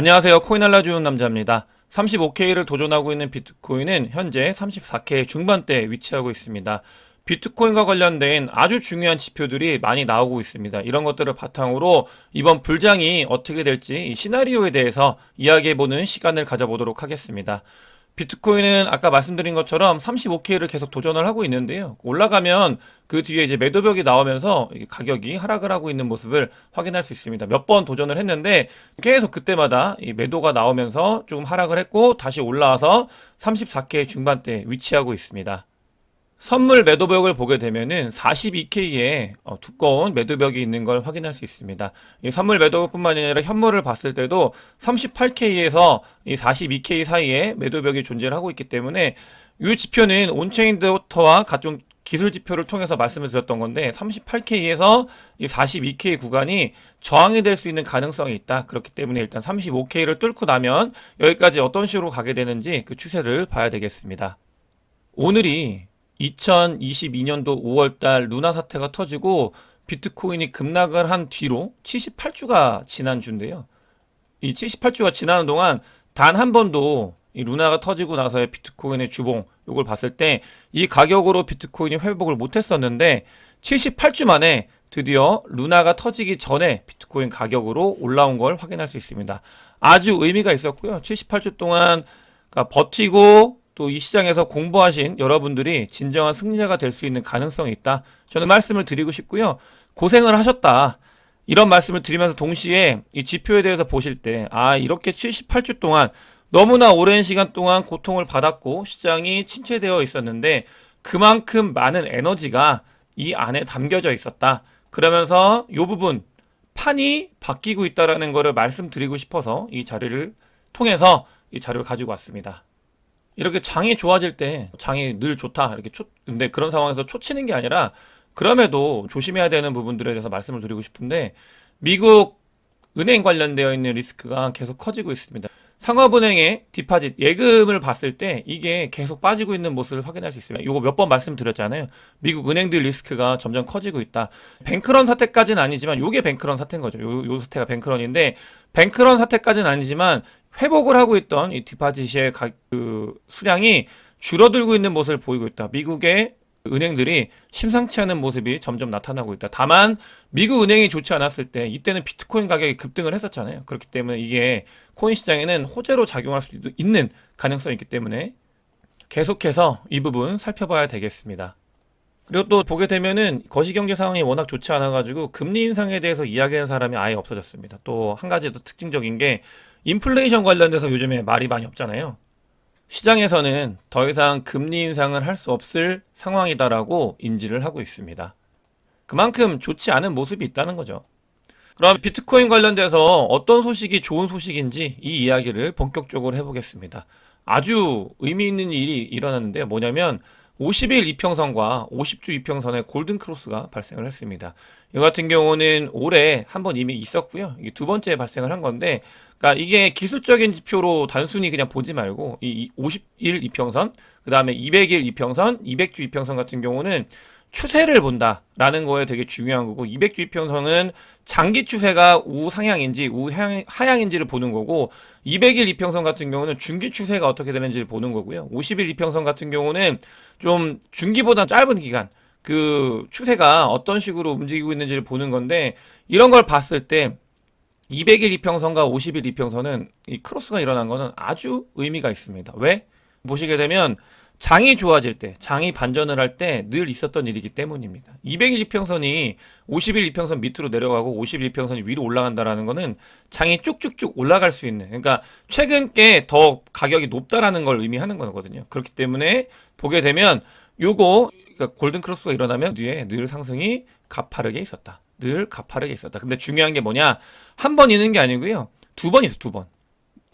안녕하세요. 코인 알려주는 남자입니다. 35K를 도전하고 있는 비트코인은 현재 34K 중반대에 위치하고 있습니다. 비트코인과 관련된 아주 중요한 지표들이 많이 나오고 있습니다. 이런 것들을 바탕으로 이번 불장이 어떻게 될지 이 시나리오에 대해서 이야기해보는 시간을 가져보도록 하겠습니다. 비트코인은 아까 말씀드린 것처럼 35K를 계속 도전을 하고 있는데요. 올라가면 그 뒤에 이제 매도벽이 나오면서 가격이 하락을 하고 있는 모습을 확인할 수 있습니다. 몇 번 도전을 했는데 계속 그때마다 이 매도가 나오면서 좀 하락을 했고 다시 올라와서 34K 중반대에 위치하고 있습니다. 선물 매도벽을 보게 되면은 42K에 두꺼운 매도벽이 있는 걸 확인할 수 있습니다. 이 선물 매도뿐만 아니라 현물을 봤을 때도 38K에서 이 42K 사이에 매도벽이 존재를 하고 있기 때문에 이 지표는 온체인 데이터와 각종 기술 지표를 통해서 말씀을 드렸던 건데 38K에서 이 42K 구간이 저항이 될 수 있는 가능성이 있다. 그렇기 때문에 일단 35K를 뚫고 나면 여기까지 어떤 식으로 가게 되는지 그 추세를 봐야 되겠습니다. 오늘이 2022년도 5월달 루나 사태가 터지고 비트코인이 급락을 한 뒤로 78주가 지난 주인데요. 이 78주가 지나는 동안 단 한 번도 이 루나가 터지고 나서의 비트코인의 주봉 요걸 봤을 때 이 가격으로 비트코인이 회복을 못했었는데 78주 만에 드디어 루나가 터지기 전에 비트코인 가격으로 올라온 걸 확인할 수 있습니다. 아주 의미가 있었고요. 78주 동안 버티고 또 이 시장에서 공부하신 여러분들이 진정한 승리자가 될 수 있는 가능성이 있다. 저는 말씀을 드리고 싶고요. 고생을 하셨다. 이런 말씀을 드리면서 동시에 이 지표에 대해서 보실 때, 이렇게 78주 동안 너무나 오랜 시간 동안 고통을 받았고 시장이 침체되어 있었는데 그만큼 많은 에너지가 이 안에 담겨져 있었다. 그러면서 이 부분, 판이 바뀌고 있다라는 것을 말씀드리고 싶어서 이 자료를 통해서 이 자료를 가지고 왔습니다. 이렇게 장이 좋아질 때 장이 늘 좋다 이렇게 근데 그런 상황에서 초치는 게 아니라 그럼에도 조심해야 되는 부분들에 대해서 말씀을 드리고 싶은데 미국 은행 관련되어 있는 리스크가 계속 커지고 있습니다. 상업은행의 디파짓 예금을 봤을 때 이게 계속 빠지고 있는 모습을 확인할 수 있습니다. 이거 몇 번 말씀드렸잖아요. 미국 은행들 리스크가 점점 커지고 있다. 뱅크런 사태까지는 아니지만 요게 뱅크런 사태인 거죠. 요 사태가 뱅크런인데 뱅크런 사태까지는 아니지만 회복을 하고 있던 이 디파짓의 수량이 줄어들고 있는 모습을 보이고 있다. 미국의 은행들이 심상치 않은 모습이 점점 나타나고 있다. 다만 미국 은행이 좋지 않았을 때 이때는 비트코인 가격이 급등을 했었잖아요. 그렇기 때문에 이게 코인 시장에는 호재로 작용할 수도 있는 가능성이 있기 때문에 계속해서 이 부분 살펴봐야 되겠습니다. 그리고 또 보게 되면은 거시경제 상황이 워낙 좋지 않아가지고 금리 인상에 대해서 이야기하는 사람이 아예 없어졌습니다. 또 한 가지 더 특징적인 게 인플레이션 관련돼서 요즘에 말이 많이 없잖아요. 시장에서는 더 이상 금리 인상을 할 수 없을 상황이다라고 인지를 하고 있습니다. 그만큼 좋지 않은 모습이 있다는 거죠. 그럼 비트코인 관련돼서 어떤 소식이 좋은 소식인지 이 이야기를 본격적으로 해보겠습니다. 아주 의미 있는 일이 일어났는데 뭐냐면 50일 이평선과 50주 이평선의 골든 크로스가 발생을 했습니다. 이 같은 경우는 올해 한 번 이미 있었고요. 이게 두 번째 발생을 한 건데, 그러니까 이게 기술적인 지표로 단순히 그냥 보지 말고 이 50일 이평선, 그 다음에 200일 이평선, 200주 이평선 같은 경우는 추세를 본다라는 거에 되게 중요한 거고 200주 이평선은 장기 추세가 우상향인지 우하향인지를 보는 거고 200일 이평선 같은 경우는 중기 추세가 어떻게 되는지를 보는 거고요. 50일 이평선 같은 경우는 좀 중기보다 짧은 기간 그 추세가 어떤 식으로 움직이고 있는지를 보는 건데 이런 걸 봤을 때 200일 이평선과 50일 이평선은 이 크로스가 일어난 거는 아주 의미가 있습니다. 왜? 보시게 되면 장이 좋아질 때, 장이 반전을 할 때 늘 있었던 일이기 때문입니다. 200일 이평선이 50일 이평선 밑으로 내려가고 50일 이평선이 위로 올라간다라는 거는 장이 쭉쭉쭉 올라갈 수 있는, 그러니까 최근 게 더 가격이 높다라는 걸 의미하는 거거든요. 그렇기 때문에 보게 되면 요거 그러니까 골든 크로스가 일어나면 뒤에 늘 상승이 가파르게 있었다. 늘 가파르게 있었다. 근데 중요한 게 뭐냐? 한 번 있는 게 아니고요. 두 번 있어, 두 번.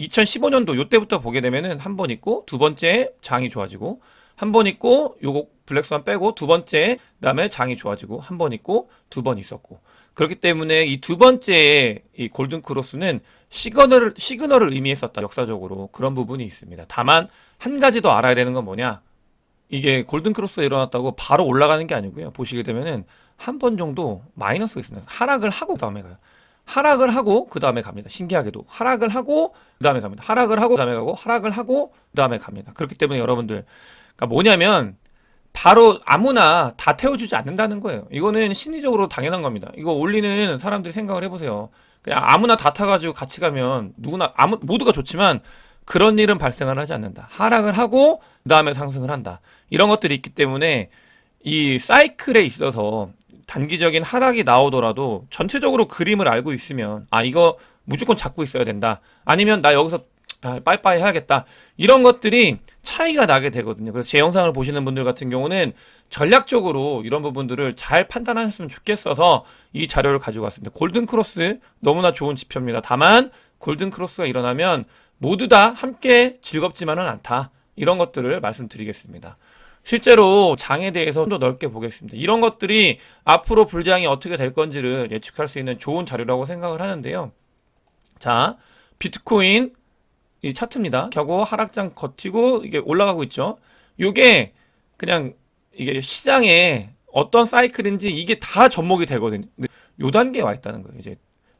2015년도 요때부터 보게 되면은 한 번 있고 두 번째 장이 좋아지고 한 번 있고 요거 블랙스완 빼고 두 번째 그다음에 장이 좋아지고 한 번 있고 두 번 있었고 그렇기 때문에 이 두 번째 이 골든 크로스는 시그널을 의미했었다. 역사적으로 그런 부분이 있습니다. 다만 한 가지 더 알아야 되는 건 뭐냐? 이게 골든 크로스가 일어났다고 바로 올라가는 게 아니고요. 보시게 되면은 한 번 정도 마이너스가 있습니다. 하락을 하고 다음에 가요. 하락을 하고 그 다음에 갑니다. 신기하게도 하락을 하고 그 다음에 갑니다. 하락을 하고 그 다음에 가고 하락을 하고 그 다음에 갑니다. 그렇기 때문에 여러분들 그러니까 뭐냐면 바로 아무나 다 태워주지 않는다는 거예요. 이거는 심리적으로 당연한 겁니다. 이거 올리는 사람들이 생각을 해보세요. 그냥 아무나 다 타가지고 같이 가면 누구나 모두가 좋지만 그런 일은 발생을 하지 않는다. 하락을 하고 그 다음에 상승을 한다. 이런 것들이 있기 때문에 이 사이클에 있어서 단기적인 하락이 나오더라도 전체적으로 그림을 알고 있으면 아 이거 무조건 잡고 있어야 된다. 아니면 나 여기서 빠이빠이 해야겠다. 이런 것들이 차이가 나게 되거든요. 그래서 제 영상을 보시는 분들 같은 경우는 전략적으로 이런 부분들을 잘 판단하셨으면 좋겠어서 이 자료를 가지고 왔습니다. 골든크로스 너무나 좋은 지표입니다. 다만 골든크로스가 일어나면 모두 다 함께 즐겁지만은 않다. 이런 것들을 말씀드리겠습니다. 실제로 장에 대해서 좀 더 넓게 보겠습니다. 이런 것들이 앞으로 불장이 어떻게 될 건지를 예측할 수 있는 좋은 자료라고 생각을 하는데요. 자, 비트코인 이 차트입니다. 겨우 하락장 버티고 이게 올라가고 있죠. 요게 그냥 이게 시장에 어떤 사이클인지 이게 다 접목이 되거든요. 근데 요 단계에 와 있다는 거예요. 이제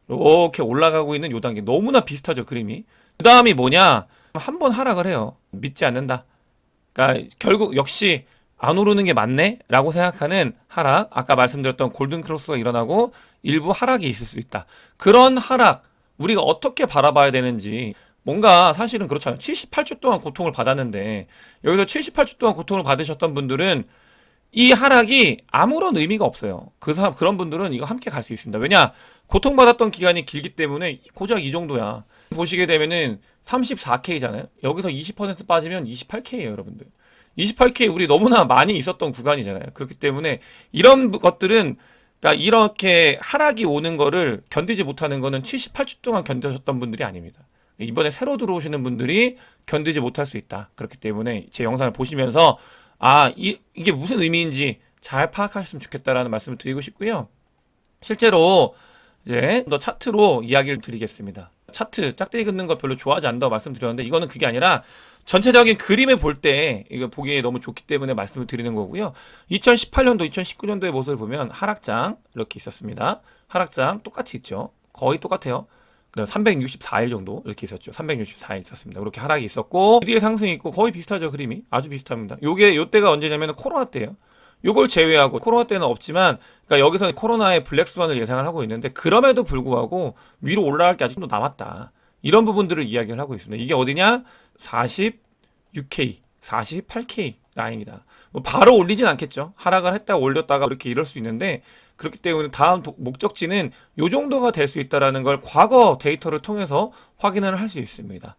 이렇게 올라가고 있는 요 단계 너무나 비슷하죠, 그림이. 그 다음이 뭐냐? 한 번 하락을 해요. 믿지 않는다. 그러니까 결국 역시 안 오르는 게 맞네? 라고 생각하는 하락. 아까 말씀드렸던 골든크로스가 일어나고 일부 하락이 있을 수 있다. 그런 하락 우리가 어떻게 바라봐야 되는지 뭔가 사실은 그렇잖아요. 78주 동안 고통을 받았는데 여기서 78주 동안 고통을 받으셨던 분들은 이 하락이 아무런 의미가 없어요. 그런 분들은 이거 함께 갈 수 있습니다. 왜냐? 고통받았던 기간이 길기 때문에 고작 이 정도야. 보시게 되면은 34K잖아요. 여기서 20% 빠지면 28K예요, 여러분들. 28K 우리 너무나 많이 있었던 구간이잖아요. 그렇기 때문에 이런 것들은 그러니까 이렇게 하락이 오는 거를 견디지 못하는 거는 78주 동안 견디셨던 분들이 아닙니다. 이번에 새로 들어오시는 분들이 견디지 못할 수 있다. 그렇기 때문에 제 영상을 보시면서 이게 무슨 의미인지 잘 파악하셨으면 좋겠다라는 말씀을 드리고 싶고요. 실제로 이제 더 차트로 이야기를 드리겠습니다. 차트 짝대기 긋는 거 별로 좋아하지 않는다고 말씀드렸는데 이거는 그게 아니라 전체적인 그림을 볼 때 이거 보기에 너무 좋기 때문에 말씀을 드리는 거고요. 2018년도, 2019년도의 모습을 보면 하락장 이렇게 있었습니다. 하락장 똑같이 있죠. 거의 똑같아요. 364일 정도 이렇게 있었죠. 364일 있었습니다. 그렇게 하락이 있었고 그 뒤에 상승이 있고 거의 비슷하죠. 그림이 아주 비슷합니다. 요때가 언제냐면 코로나 때예요. 요걸 제외하고 코로나 때는 없지만 그러니까 여기서 코로나의 블랙스완을 예상을 하고 있는데 그럼에도 불구하고 위로 올라갈 게 아직도 남았다. 이런 부분들을 이야기를 하고 있습니다. 이게 어디냐? 46K, 48K 라인이다. 뭐 바로 올리진 않겠죠. 하락을 했다가 올렸다가 이렇게 이럴 수 있는데 그렇기 때문에 다음 목적지는 요 정도가 될 수 있다라는 걸 과거 데이터를 통해서 확인을 할 수 있습니다.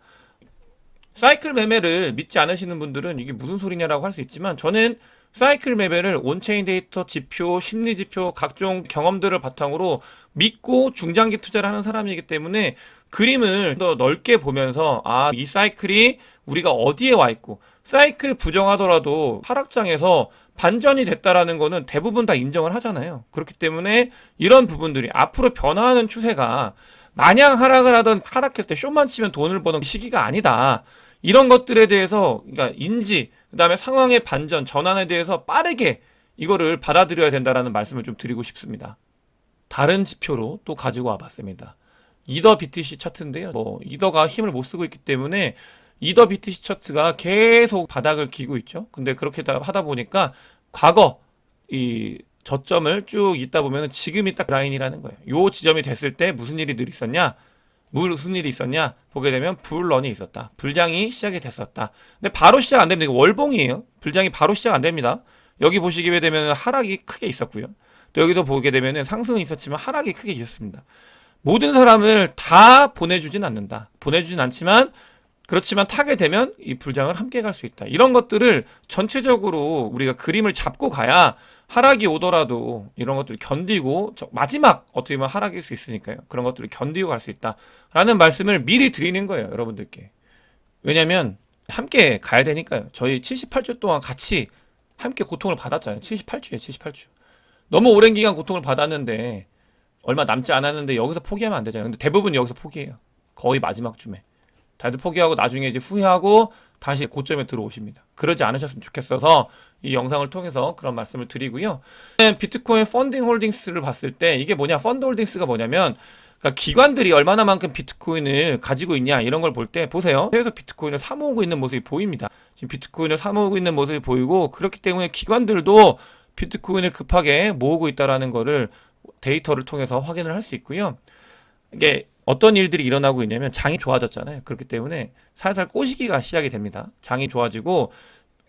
사이클 매매를 믿지 않으시는 분들은 이게 무슨 소리냐라고 할 수 있지만 저는 사이클 매매를 온체인 데이터 지표, 심리 지표, 각종 경험들을 바탕으로 믿고 중장기 투자를 하는 사람이기 때문에 그림을 더 넓게 보면서 이 사이클이 우리가 어디에 와 있고 사이클 부정하더라도 하락장에서 반전이 됐다라는 거는 대부분 다 인정을 하잖아요. 그렇기 때문에 이런 부분들이 앞으로 변화하는 추세가 마냥 하락을 하던 하락했을 때 쇼만 치면 돈을 버는 시기가 아니다. 이런 것들에 대해서 그러니까 인지 그다음에 상황의 반전 전환에 대해서 빠르게 이거를 받아들여야 된다라는 말씀을 좀 드리고 싶습니다. 다른 지표로 또 가지고 와봤습니다. 이더 BTC 차트인데요. 이더가 힘을 못 쓰고 있기 때문에 이더 BTC 차트가 계속 바닥을 기고 있죠. 근데 그렇게 하다 보니까 과거 이 저점을 쭉 있다 보면 지금이 딱 라인이라는 거예요. 요 지점이 됐을 때 무슨 일이 늘 있었냐? 무슨 일이 있었냐? 보게 되면 불런이 있었다. 불장이 시작이 됐었다. 근데 바로 시작 안 됩니다. 이거 월봉이에요. 불장이 바로 시작 안 됩니다. 여기 보시게 되면 하락이 크게 있었고요. 또 여기도 보게 되면 상승은 있었지만 하락이 크게 있었습니다. 모든 사람을 다 보내주진 않는다. 보내주진 않지만 그렇지만 타게 되면 이 불장을 함께 갈 수 있다. 이런 것들을 전체적으로 우리가 그림을 잡고 가야 하락이 오더라도 이런 것들을 견디고 마지막 어떻게 보면 하락일 수 있으니까요. 그런 것들을 견디고 갈 수 있다라는 말씀을 미리 드리는 거예요. 여러분들께. 왜냐면 함께 가야 되니까요. 저희 78주 동안 같이 함께 고통을 받았잖아요. 78주에 78주. 너무 오랜 기간 고통을 받았는데 얼마 남지 않았는데 여기서 포기하면 안 되잖아요. 근데 대부분 여기서 포기해요. 거의 마지막 쯤에. 다들 포기하고 나중에 이제 후회하고 다시 고점에 들어오십니다. 그러지 않으셨으면 좋겠어서 이 영상을 통해서 그런 말씀을 드리고요. 비트코인 펀딩 홀딩스를 봤을 때 이게 뭐냐? 펀드 홀딩스가 뭐냐면 그러니까 기관들이 얼마나만큼 비트코인을 가지고 있냐 이런 걸 볼 때 보세요. 해외에서 비트코인을 사 모으고 있는 모습이 보입니다. 지금 비트코인을 사 모으고 있는 모습이 보이고 그렇기 때문에 기관들도 비트코인을 급하게 모으고 있다라는 거를 데이터를 통해서 확인을 할 수 있고요. 이게 어떤 일들이 일어나고 있냐면 장이 좋아졌잖아요. 그렇기 때문에 살살 꼬시기가 시작이 됩니다. 장이 좋아지고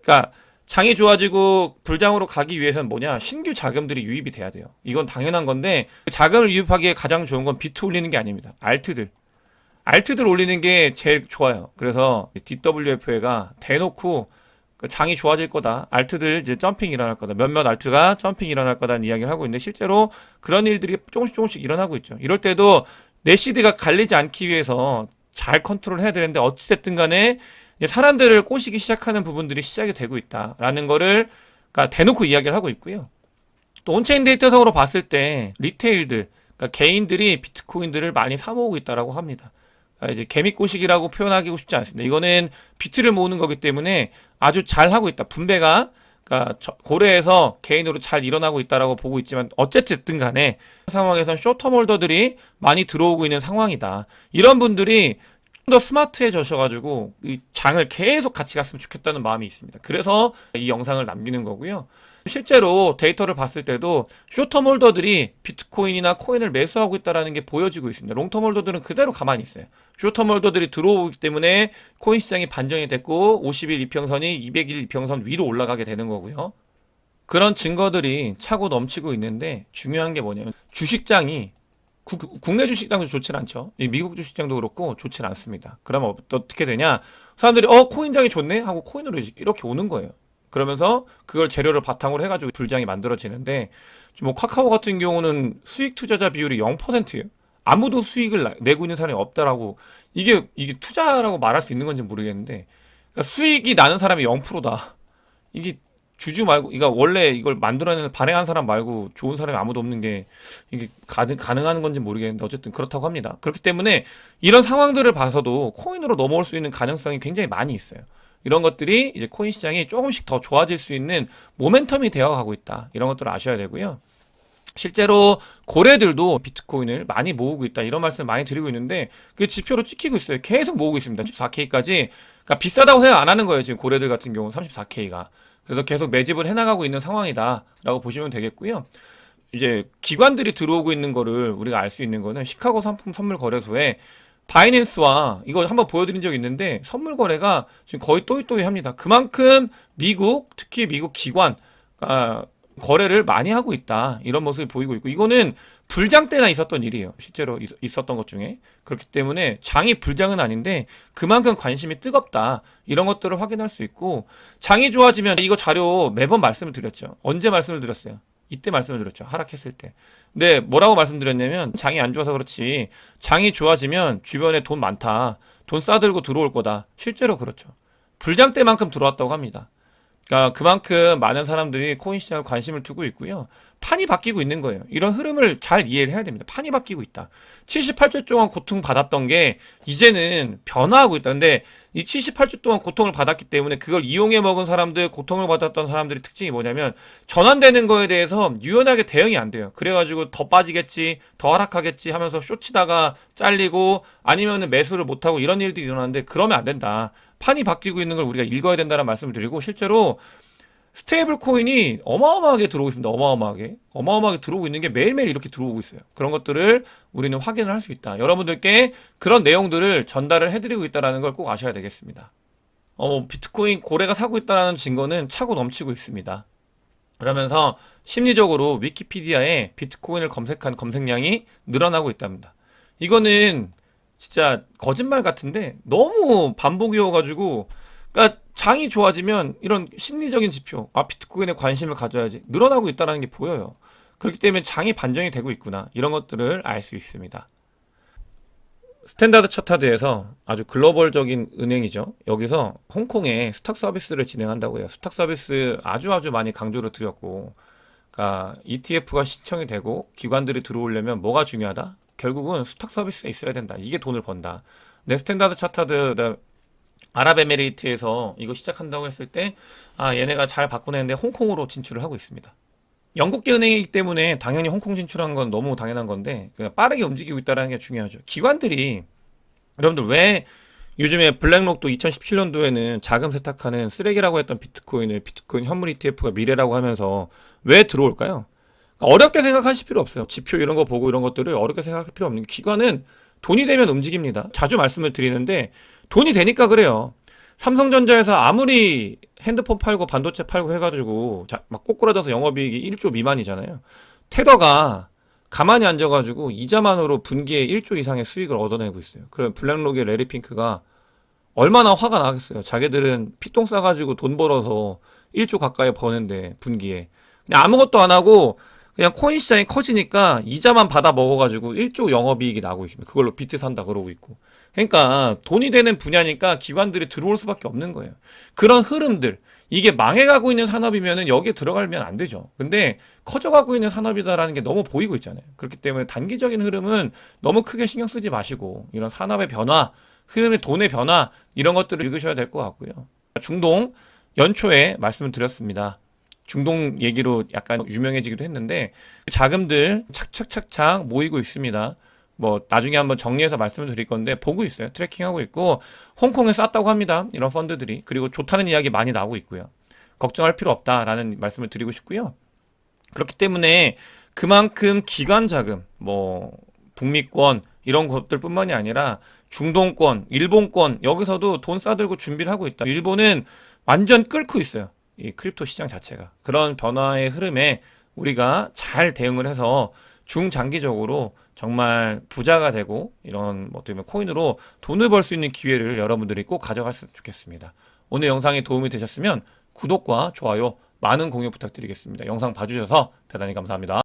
그러니까 장이 좋아지고 불장으로 가기 위해서는 뭐냐? 신규 자금들이 유입이 돼야 돼요. 이건 당연한 건데 자금을 유입하기에 가장 좋은 건 비트 올리는 게 아닙니다. 알트들 올리는 게 제일 좋아요. 그래서 DWF가 대놓고 장이 좋아질 거다. 알트들 이제 점핑 일어날 거다. 몇몇 알트가 점핑 일어날 거다는 이야기를 하고 있는데 실제로 그런 일들이 조금씩 일어나고 있죠. 이럴 때도 내 시드가 갈리지 않기 위해서 잘 컨트롤 해야 되는데 어찌됐든 간에 사람들을 꼬시기 시작하는 부분들이 시작이 되고 있다라는 거를 그러니까 대놓고 이야기를 하고 있고요. 또 온체인 데이터상으로 봤을 때 리테일들, 그러니까 개인들이 비트코인들을 많이 사모으고 있다라고 합니다. 그러니까 이제 개미 꼬시기라고 표현하기 쉽지 않습니다. 이거는 비트를 모으는 거기 때문에 아주 잘 하고 있다. 분배가 그러니까 고래에서 개인으로 잘 일어나고 있다라고 보고 있지만 어쨌든 간에 상황에선 쇼텀 홀더들이 많이 들어오고 있는 상황이다. 이런 분들이 좀 더 스마트해져셔가지고 이 장을 계속 같이 갔으면 좋겠다는 마음이 있습니다. 그래서 이 영상을 남기는 거고요. 실제로 데이터를 봤을 때도 쇼텀 홀더들이 비트코인이나 코인을 매수하고 있다는 게 보여지고 있습니다. 롱텀 홀더들은 그대로 가만히 있어요. 쇼텀 홀더들이 들어오기 때문에 코인 시장이 반전이 됐고 50일 이평선이 200일 이평선 위로 올라가게 되는 거고요. 그런 증거들이 차고 넘치고 있는데 중요한 게 뭐냐면 주식장이 국내 주식장도 좋진 않죠. 이 미국 주식장도 그렇고 좋진 않습니다. 그러면 어떻게 되냐? 사람들이 코인장이 좋네 하고 코인으로 이렇게 오는 거예요. 그러면서 그걸 재료를 바탕으로 해가지고 불장이 만들어지는데 뭐 카카오 같은 경우는 수익 투자자 비율이 0%예요. 아무도 수익을 내고 있는 사람이 없다라고 이게 투자라고 말할 수 있는 건지 모르겠는데 그러니까 수익이 나는 사람이 0%다. 이게 주주 말고, 그러니까 원래 이걸 만들어내는 발행한 사람 말고 좋은 사람이 아무도 없는 게 이게 가능한 건지 모르겠는데 어쨌든 그렇다고 합니다. 그렇기 때문에 이런 상황들을 봐서도 코인으로 넘어올 수 있는 가능성이 굉장히 많이 있어요. 이런 것들이 이제 코인 시장이 조금씩 더 좋아질 수 있는 모멘텀이 되어 가고 있다. 이런 것들을 아셔야 되고요. 실제로 고래들도 비트코인을 많이 모으고 있다. 이런 말씀을 많이 드리고 있는데 그 지표로 찍히고 있어요. 계속 모으고 있습니다. 34K까지. 그러니까 비싸다고 생각 안 하는 거예요. 지금 고래들 같은 경우는 34K가. 그래서 계속 매집을 해나가고 있는 상황이다라고 보시면 되겠고요. 이제 기관들이 들어오고 있는 거를 우리가 알 수 있는 거는 시카고 상품 선물 거래소에 바이낸스와 이거 한번 보여드린 적이 있는데 선물 거래가 지금 거의 또이또이합니다. 그만큼 미국 특히 미국 기관 거래를 많이 하고 있다 이런 모습을 보이고 있고 이거는 불장 때나 있었던 일이에요. 실제로 있었던 것 중에 그렇기 때문에 장이 불장은 아닌데 그만큼 관심이 뜨겁다 이런 것들을 확인할 수 있고 장이 좋아지면 이거 자료 매번 말씀을 드렸죠. 언제 말씀을 드렸어요? 이때 말씀을 드렸죠. 하락했을 때. 근데 뭐라고 말씀드렸냐면 장이 안 좋아서 그렇지 장이 좋아지면 주변에 돈 많다. 돈 싸들고 들어올 거다. 실제로 그렇죠. 불장 때만큼 들어왔다고 합니다. 그러니까 그만큼 많은 사람들이 코인 시장에 관심을 두고 있고요. 판이 바뀌고 있는 거예요. 이런 흐름을 잘 이해를 해야 됩니다. 판이 바뀌고 있다. 78주 동안 고통받았던 게 이제는 변화하고 있다. 근데 이 78주 동안 고통을 받았기 때문에 그걸 이용해 먹은 사람들, 고통을 받았던 사람들의 특징이 뭐냐면 전환되는 거에 대해서 유연하게 대응이 안 돼요. 그래가지고 더 빠지겠지, 더 하락하겠지 하면서 쇼치다가 잘리고 아니면은 매수를 못하고 이런 일들이 일어나는데 그러면 안 된다. 판이 바뀌고 있는 걸 우리가 읽어야 된다는 말씀을 드리고 실제로 스테이블 코인이 어마어마하게 들어오고 있습니다. 어마어마하게 들어오고 있는 게 매일매일 이렇게 들어오고 있어요. 그런 것들을 우리는 확인을 할 수 있다. 여러분들께 그런 내용들을 전달을 해드리고 있다는 걸 꼭 아셔야 되겠습니다. 비트코인 고래가 사고 있다는 증거는 차고 넘치고 있습니다. 그러면서 심리적으로 위키피디아에 비트코인을 검색한 검색량이 늘어나고 있답니다. 이거는 진짜 거짓말 같은데 너무 반복이어가지고 그러니까 장이 좋아지면 이런 심리적인 지표 비트코인에 관심을 가져야지 늘어나고 있다는 게 보여요. 그렇기 때문에 장이 반전이 되고 있구나 이런 것들을 알 수 있습니다. 스탠다드 차트에서 아주 글로벌적인 은행이죠. 여기서 홍콩에 스탁 서비스를 진행한다고 해요. 스탁 서비스 아주 많이 강조를 드렸고 그러니까 ETF가 신청이 되고 기관들이 들어오려면 뭐가 중요하다? 결국은 스탁 서비스에 있어야 된다. 이게 돈을 번다. 내 스탠다드 차트드 아랍에미레이트에서 이거 시작한다고 했을 때 얘네가 잘 바꾸내는데 홍콩으로 진출을 하고 있습니다. 영국계 은행이기 때문에 당연히 홍콩 진출한 건 너무 당연한 건데 그냥 빠르게 움직이고 있다는 게 중요하죠. 기관들이 여러분들 왜 요즘에 블랙록도 2017년도에는 자금 세탁하는 쓰레기라고 했던 비트코인을 비트코인 현물 ETF가 미래라고 하면서 왜 들어올까요? 어렵게 생각하실 필요 없어요. 지표 이런 거 보고 이런 것들을 어렵게 생각할 필요 없는 게 기관은 돈이 되면 움직입니다. 자주 말씀을 드리는데 돈이 되니까 그래요. 삼성전자에서 아무리 핸드폰 팔고 반도체 팔고 해가지고 막 꼬꾸라져서 영업이익이 1조 미만이잖아요. 테더가 가만히 앉아가지고 이자만으로 분기에 1조 이상의 수익을 얻어내고 있어요. 그럼 블랙록의 레리 핑크가 얼마나 화가 나겠어요. 자기들은 피똥 싸가지고 돈 벌어서 1조 가까이 버는데 분기에 그냥 아무것도 안 하고 그냥 코인 시장이 커지니까 이자만 받아 먹어가지고 1조 영업이익이 나고 있습니다. 그걸로 비트 산다 그러고 있고. 그러니까 돈이 되는 분야니까 기관들이 들어올 수밖에 없는 거예요. 그런 흐름들 이게 망해가고 있는 산업이면은 여기에 들어가면 안 되죠. 근데 커져가고 있는 산업이다라는 게 너무 보이고 있잖아요. 그렇기 때문에 단기적인 흐름은 너무 크게 신경 쓰지 마시고 이런 산업의 변화, 흐름의 돈의 변화 이런 것들을 읽으셔야 될 것 같고요. 중동 연초에 말씀을 드렸습니다. 중동 얘기로 약간 유명해지기도 했는데 자금들 착착착착 모이고 있습니다. 뭐 나중에 한번 정리해서 말씀을 드릴 건데 보고 있어요. 트래킹하고 있고 홍콩에 쌌다고 합니다. 이런 펀드들이. 그리고 좋다는 이야기 많이 나오고 있고요. 걱정할 필요 없다라는 말씀을 드리고 싶고요. 그렇기 때문에 그만큼 기관 자금, 뭐 북미권 이런 것들뿐만이 아니라 중동권, 일본권 여기서도 돈 싸들고 준비를 하고 있다. 일본은 완전 끓고 있어요. 이 크립토 시장 자체가. 그런 변화의 흐름에 우리가 잘 대응을 해서 중장기적으로 정말 부자가 되고 이런 뭐 어떻게 보면 코인으로 돈을 벌 수 있는 기회를 여러분들이 꼭 가져갔으면 좋겠습니다. 오늘 영상이 도움이 되셨으면 구독과 좋아요 많은 공유 부탁드리겠습니다. 영상 봐주셔서 대단히 감사합니다.